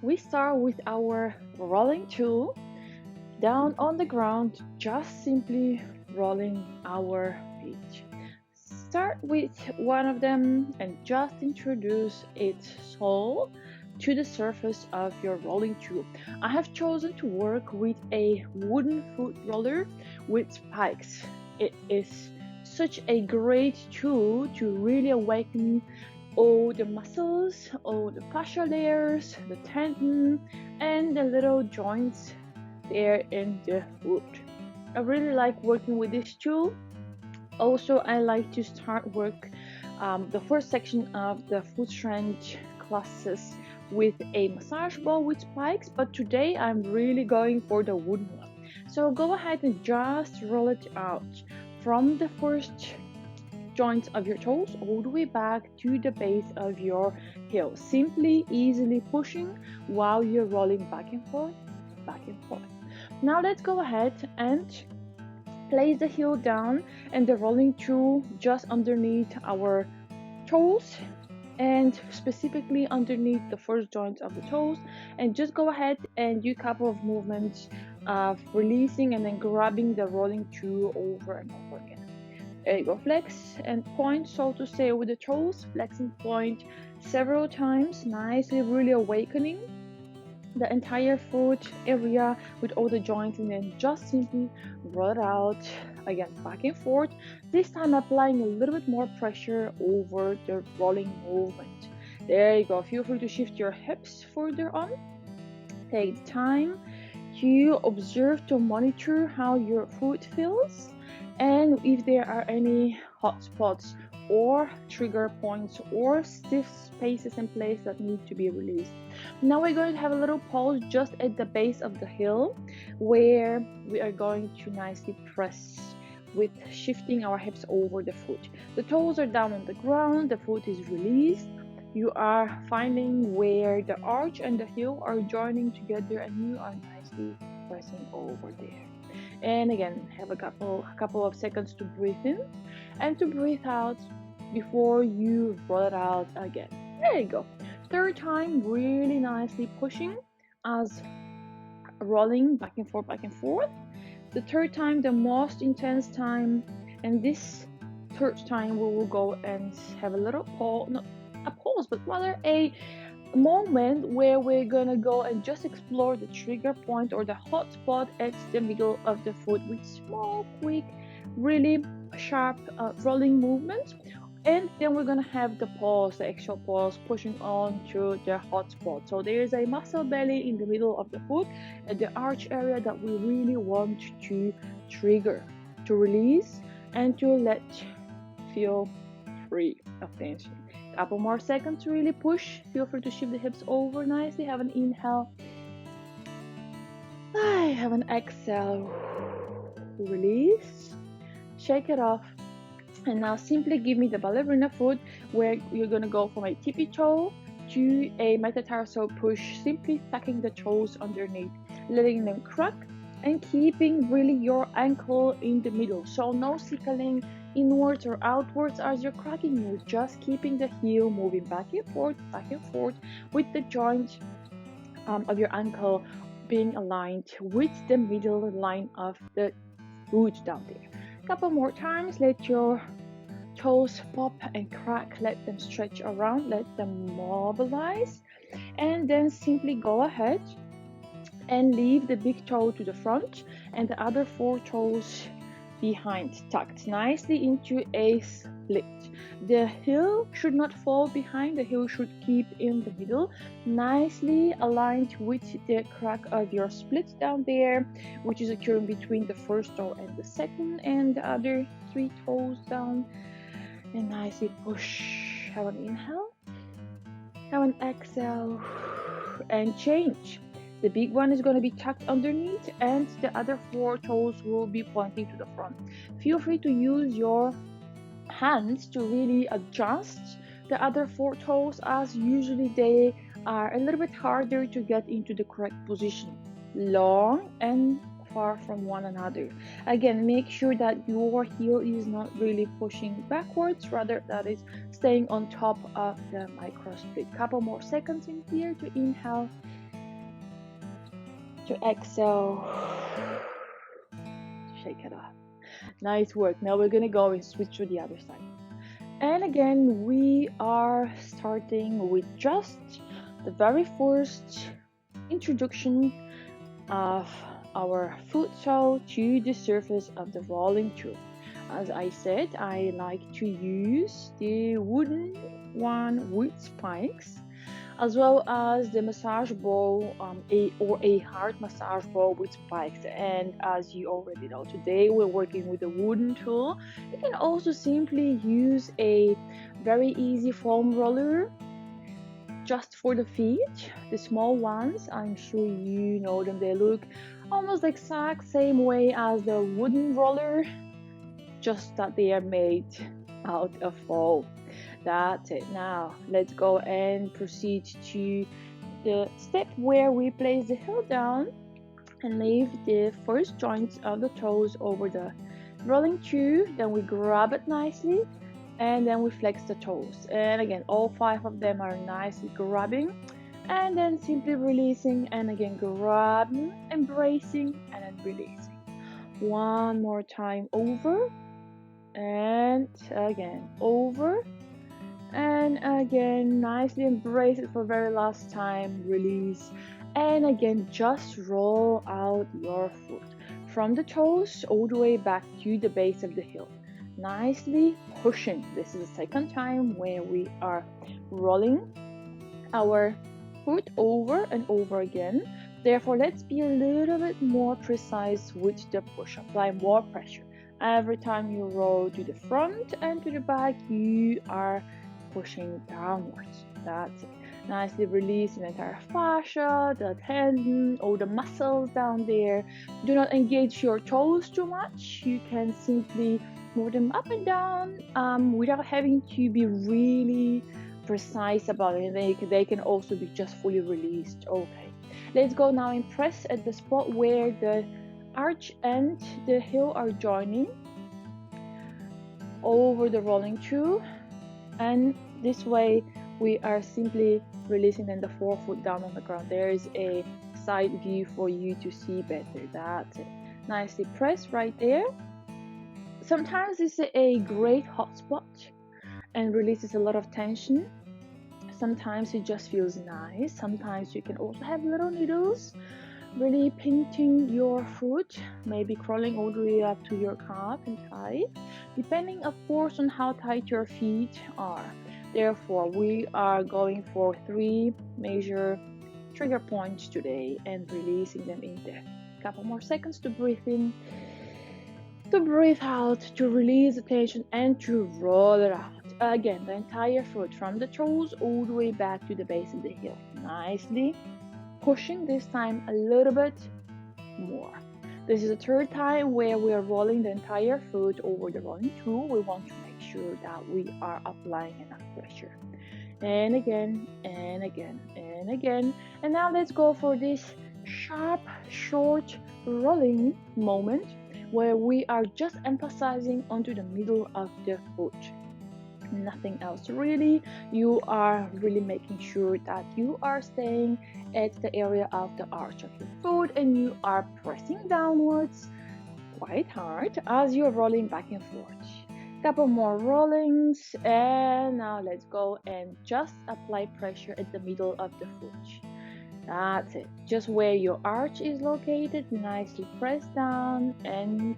we start with our rolling tool down on the ground, just simply rolling our feet. Start with one of them and just introduce its sole to the surface of your rolling tool. I have chosen to work with a wooden foot roller with spikes. It is such a great tool to really awaken all the muscles, all the fascia layers, the tendon, and the little joints there in the foot. I really like working with this tool. Also, I like to start work the first section of the foot strength classes with a massage ball with spikes, but today I'm really going for the wooden one. So go ahead and just roll it out from the first joints of your toes all the way back to the base of your heel, simply easily pushing while you're rolling back and forth, back and forth. Now let's go ahead and place the heel down and the rolling tool just underneath our toes, and specifically underneath the first joint of the toes, and just go ahead and do a couple of movements of releasing and then grabbing the rolling tool over and over again. There you go, flex and point, so to say, with the toes, flex and point several times, nicely really awakening the entire foot area with all the joints, and then just simply roll it out again, back and forth, this time applying a little bit more pressure over the rolling movement. There you go. Feel free to shift your hips further on. Take time to observe, to monitor how your foot feels, and if there are any hot spots or trigger points or stiff spaces in place that need to be released. Now we're going to have a little pause just at the base of the heel, where we are going to nicely press with shifting our hips over the foot. The toes are down on the ground, the foot is released. You are finding where the arch and the heel are joining together, and you are nicely pressing over there. And again, have a couple of seconds to breathe in and to breathe out before you roll it out again. There you go. Third time, really nicely pushing as rolling back and forth, back and forth. The third time, the most intense time, and this third time we will go and have a little pause, not a pause, but rather a moment where we're gonna go and just explore the trigger point or the hot spot at the middle of the foot with small, quick, really sharp rolling movements. And then we're gonna have the pause, the extra pause, pushing on to the hot spot. So there's a muscle belly in the middle of the foot at the arch area that we really want to trigger, to release, and to let feel free of tension. Couple more seconds to really push. Feel free to shift the hips over nicely. Have an inhale. Have an exhale. Release. Shake it off. And now simply give me the ballerina foot, where you're going to go from a tippy toe to a metatarsal push, simply tucking the toes underneath, letting them crack, and keeping really your ankle in the middle. So no cycling inwards or outwards as you're cracking. You're just keeping the heel moving back and forth with the joint of your ankle being aligned with the middle line of the foot down there. Couple more times. Let your toes pop and crack, let them stretch around, let them mobilize, and then simply go ahead and leave the big toe to the front and the other four toes behind, tucked nicely into a split. The heel should not fall behind, the heel should keep in the middle, nicely aligned with the crack of your split down there, which is occurring between the first toe and the second, and the other three toes down. And nicely push. Have an inhale, have an exhale, and change. The big one is going to be tucked underneath, and the other four toes will be pointing to the front. Feel free to use your hands to really adjust the other four toes, as usually they are a little bit harder to get into the correct position. Long and far from one another. Again, make sure that your heel is not really pushing backwards, rather that is staying on top of the micro split. Couple more seconds in here to inhale to exhale, shake it off. Nice work. Now we're gonna go and switch to the other side. And again, we are starting with just the very first introduction of our foot toe to the surface of the rolling tool. As I said, I like to use the wooden one with spikes, as well as the massage ball, a hard massage ball with spikes. And as you already know, today we're working with a wooden tool. You can also simply use a very easy foam roller just for the feet, the small ones. I'm sure you know them. They look almost the exact same way as the wooden roller, just that they are made out of foam. That's it. Now let's go and proceed to the step where we place the heel down and leave the first joints of the toes over the rolling through. Then we grab it nicely and then we flex the toes. And again, all 5 of them are nicely grabbing and then simply releasing, and again grabbing, embracing, and then releasing. One more time, over and again, over and again. Nicely embrace it for very last time, release, and again just roll out your foot from the toes all the way back to the base of the heel, nicely pushing. This is the second time where we are rolling our foot over and over again. Therefore, let's be a little bit more precise with the push. Apply more pressure every time you roll to the front and to the back. You are pushing downwards. That's it. Nicely release the entire fascia, the tendon, all the muscles down there. Do not engage your toes too much. You can simply move them up and down without having to be really precise about it. They can also be just fully released. Okay, let's go now and press at the spot where the arch and the heel are joining over the rolling through, and this way we are simply releasing then the forefoot down on the ground. There is a side view for you to see better. That's it. Nicely press right there. Sometimes it's a great hot spot and releases a lot of tension. Sometimes it just feels nice. Sometimes you can also have little needles really pinching your foot, maybe crawling all the way up to your calf and thigh, depending of course on how tight your feet are. Therefore, we are going for 3 major trigger points today and releasing them in depth. Couple more seconds to breathe in, to breathe out, to release the tension, and to roll it out. Again, the entire foot from the toes all the way back to the base of the heel. Nicely pushing this time a little bit more. This is the third time where we are rolling the entire foot over the rolling tool. We want to make sure that we are applying enough pressure. And again, and again, and again. And now let's go for this sharp, short rolling moment where we are just emphasizing onto the middle of the foot. Nothing else really. You are really making sure that you are staying at the area of the arch of your foot and you are pressing downwards quite hard as you're rolling back and forth. Couple more rollings, and now let's go and just apply pressure at the middle of the foot. That's it. Just where your arch is located, nicely press down, and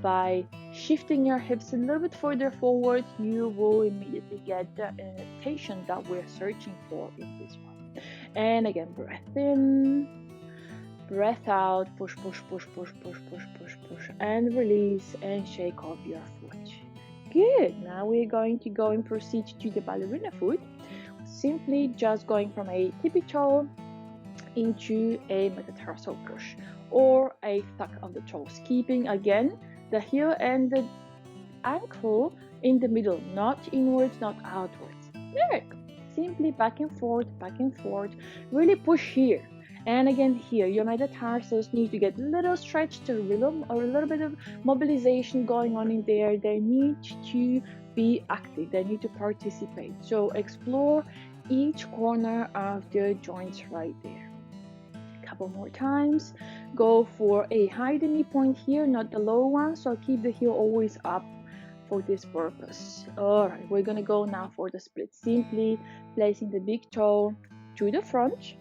by shifting your hips a little bit further forward, you will immediately get the indentation that we're searching for in this one. And again, breath in, breath out, push, push, push, push, push, push, push, push, and release and shake off your foot. Good. Now we're going to go and proceed to the ballerina foot. Simply just going from a tippy toe into a metatarsal push or a tuck of the toes, keeping again the heel and the ankle in the middle, not inwards, not outwards. There, simply back and forth, really push here. And again here, your metatarsals need to get a little stretched, or a little bit of mobilization going on in there. They need to be active, they need to participate. So explore each corner of the joints right there. couple more times. Go for a high knee point here, not the low one, so keep the heel always up for this purpose. All right, we're gonna go now for the split. Simply placing the big toe to the front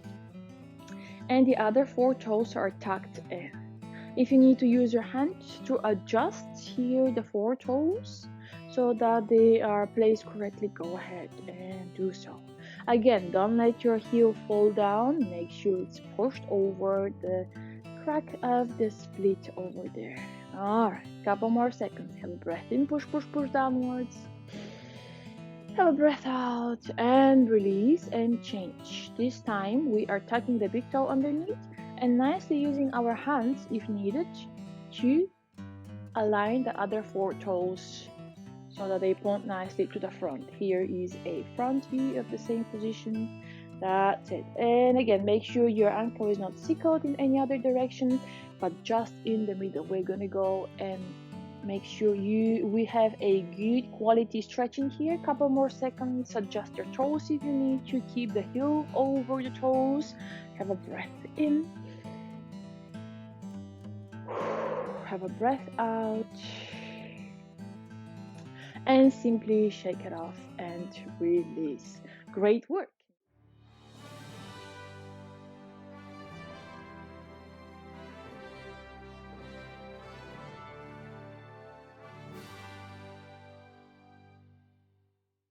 and the other 4 toes are tucked in. If you need to use your hand to adjust here the 4 toes so that they are placed correctly, go ahead and do so. Again, don't let your heel fall down. Make sure it's pushed over the crack of the split over there. Alright, couple more seconds. Have a breath in, push, push, push downwards. Have a breath out and release and change. This time we are tucking the big toe underneath and nicely using our hands if needed to align the other 4 toes so that they point nicely to the front. Here is a front view of the same position. That's it. And again, make sure your ankle is not sickled in any other direction, but just in the middle. We're gonna go and make sure we have a good quality stretching here. Couple more seconds. Adjust your toes if you need to. Keep the heel over the toes. Have a breath in. Have a breath out. And simply shake it off and release. Great work.